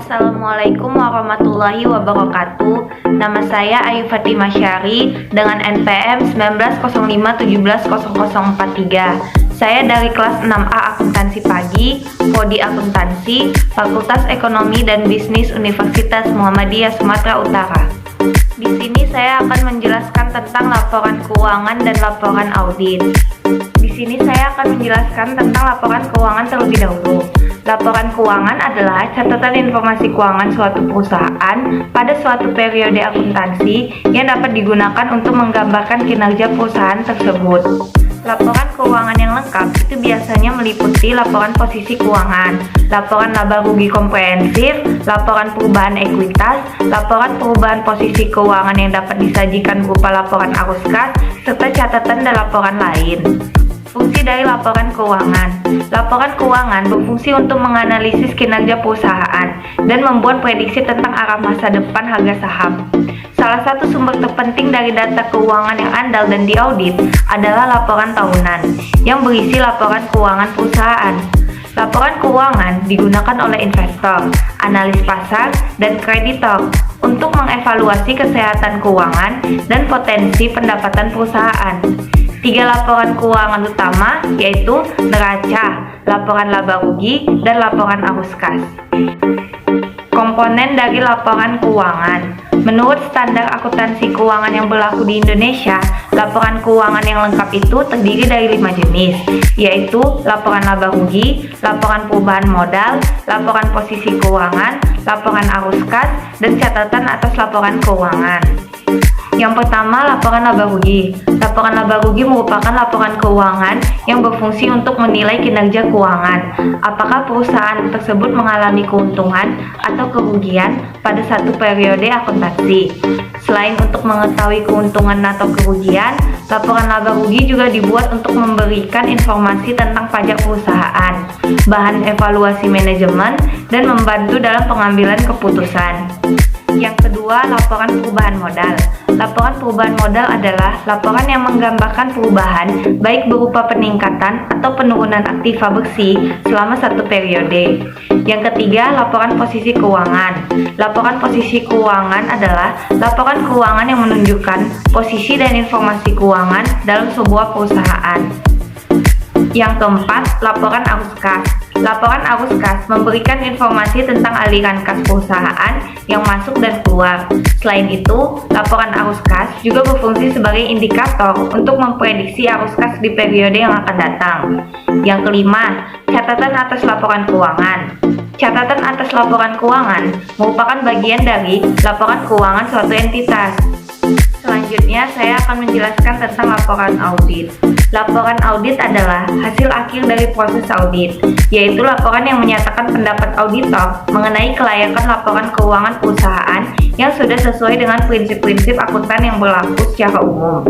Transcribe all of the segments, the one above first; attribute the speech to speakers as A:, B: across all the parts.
A: Assalamualaikum warahmatullahi wabarakatuh. Nama saya Ayu Fatimah Syari dengan NPM 1905170043. Saya dari kelas 6A Akuntansi Pagi, Prodi Akuntansi, Fakultas Ekonomi dan Bisnis Universitas Muhammadiyah Sumatera Utara. Di sini saya akan menjelaskan tentang laporan keuangan dan laporan audit. Di sini saya akan menjelaskan tentang laporan keuangan terlebih dahulu. Laporan keuangan adalah catatan informasi keuangan suatu perusahaan pada suatu periode akuntansi yang dapat digunakan untuk menggambarkan kinerja perusahaan tersebut. Laporan keuangan yang lengkap itu biasanya meliputi laporan posisi keuangan, laporan laba rugi komprehensif, laporan perubahan ekuitas, laporan perubahan posisi keuangan yang dapat disajikan berupa laporan arus kas, serta catatan dan laporan lain. Fungsi dari laporan keuangan. Laporan keuangan berfungsi untuk menganalisis kinerja perusahaan dan membuat prediksi tentang arah masa depan harga saham. Salah satu sumber terpenting dari data keuangan yang andal dan diaudit adalah laporan tahunan yang berisi laporan keuangan perusahaan. Laporan keuangan digunakan oleh investor, analis pasar, dan kreditor untuk mengevaluasi kesehatan keuangan dan potensi pendapatan perusahaan. 3 laporan keuangan utama yaitu neraca, laporan laba rugi, dan laporan arus kas. Komponen dari laporan keuangan. Menurut standar akuntansi keuangan yang berlaku di Indonesia, laporan keuangan yang lengkap itu terdiri dari 5 jenis, yaitu laporan laba rugi, laporan perubahan modal, laporan posisi keuangan, laporan arus kas, dan catatan atas laporan keuangan. Yang pertama, laporan laba rugi. Laporan laba rugi merupakan laporan keuangan yang berfungsi untuk menilai kinerja keuangan. Apakah perusahaan tersebut mengalami keuntungan atau kerugian pada satu periode akuntansi. Selain untuk mengetahui keuntungan atau kerugian, laporan laba rugi juga dibuat untuk memberikan informasi tentang pajak perusahaan, bahan evaluasi manajemen, dan membantu dalam pengambilan keputusan. Yang kedua, laporan perubahan modal. Laporan perubahan modal adalah laporan yang menggambarkan perubahan baik berupa peningkatan atau penurunan aktiva bersih selama satu periode. Yang ketiga, laporan posisi keuangan. Laporan posisi keuangan adalah laporan keuangan yang menunjukkan posisi dan informasi keuangan dalam sebuah perusahaan. Yang keempat, laporan arus kas. Laporan arus kas memberikan informasi tentang aliran kas perusahaan yang masuk dan keluar. Selain itu, laporan arus kas juga berfungsi sebagai indikator untuk memprediksi arus kas di periode yang akan datang. Yang kelima, catatan atas laporan keuangan. Catatan atas laporan keuangan merupakan bagian dari laporan keuangan suatu entitas. Selanjutnya, saya akan menjelaskan tentang laporan audit. Laporan audit adalah hasil akhir dari proses audit, yaitu laporan yang menyatakan pendapat auditor mengenai kelayakan laporan keuangan perusahaan yang sudah sesuai dengan prinsip-prinsip akuntan yang berlaku secara umum.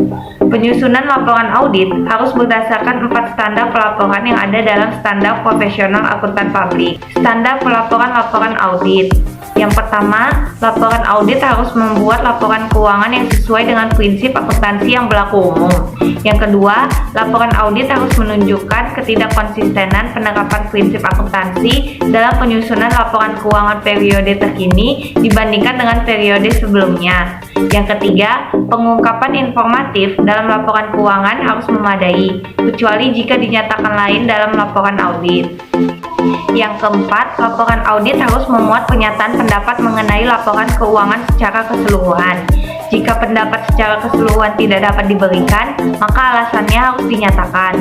A: Penyusunan laporan audit harus berdasarkan 4 standar pelaporan yang ada dalam Standar Profesional Akuntan Publik. Standar pelaporan laporan audit. Yang pertama, laporan audit harus membuat laporan keuangan yang sesuai dengan prinsip akuntansi yang berlaku umum. Yang kedua, laporan audit harus menunjukkan ketidakkonsistenan penerapan prinsip akuntansi dalam penyusunan laporan keuangan periode terkini dibandingkan dengan periode sebelumnya. Yang ketiga, pengungkapan informatif dalam laporan keuangan harus memadai, kecuali jika dinyatakan lain dalam laporan audit. Yang keempat, laporan audit harus memuat pernyataan pendapat mengenai laporan keuangan secara keseluruhan. Jika pendapat secara keseluruhan tidak dapat diberikan, maka alasannya harus dinyatakan.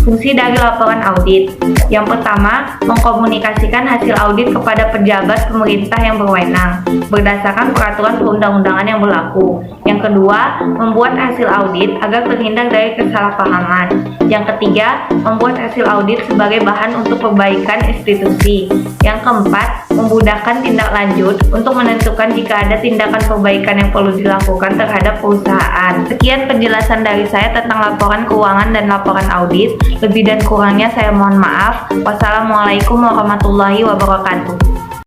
A: Fungsi dari laporan audit. Yang pertama, mengkomunikasikan hasil audit kepada pejabat pemerintah yang berwenang berdasarkan peraturan perundang-undangan yang berlaku. Yang kedua, membuat hasil audit agar terhindar dari kesalahpahaman. Yang ketiga, membuat hasil audit sebagai bahan untuk perbaikan institusi. Yang keempat, memudahkan tindak lanjut untuk menentukan jika ada tindakan perbaikan yang perlu dilakukan terhadap perusahaan. Sekian penjelasan dari saya tentang laporan keuangan dan laporan audit. Lebih dan kurangnya saya mohon maaf. Wassalamualaikum warahmatullahi wabarakatuh.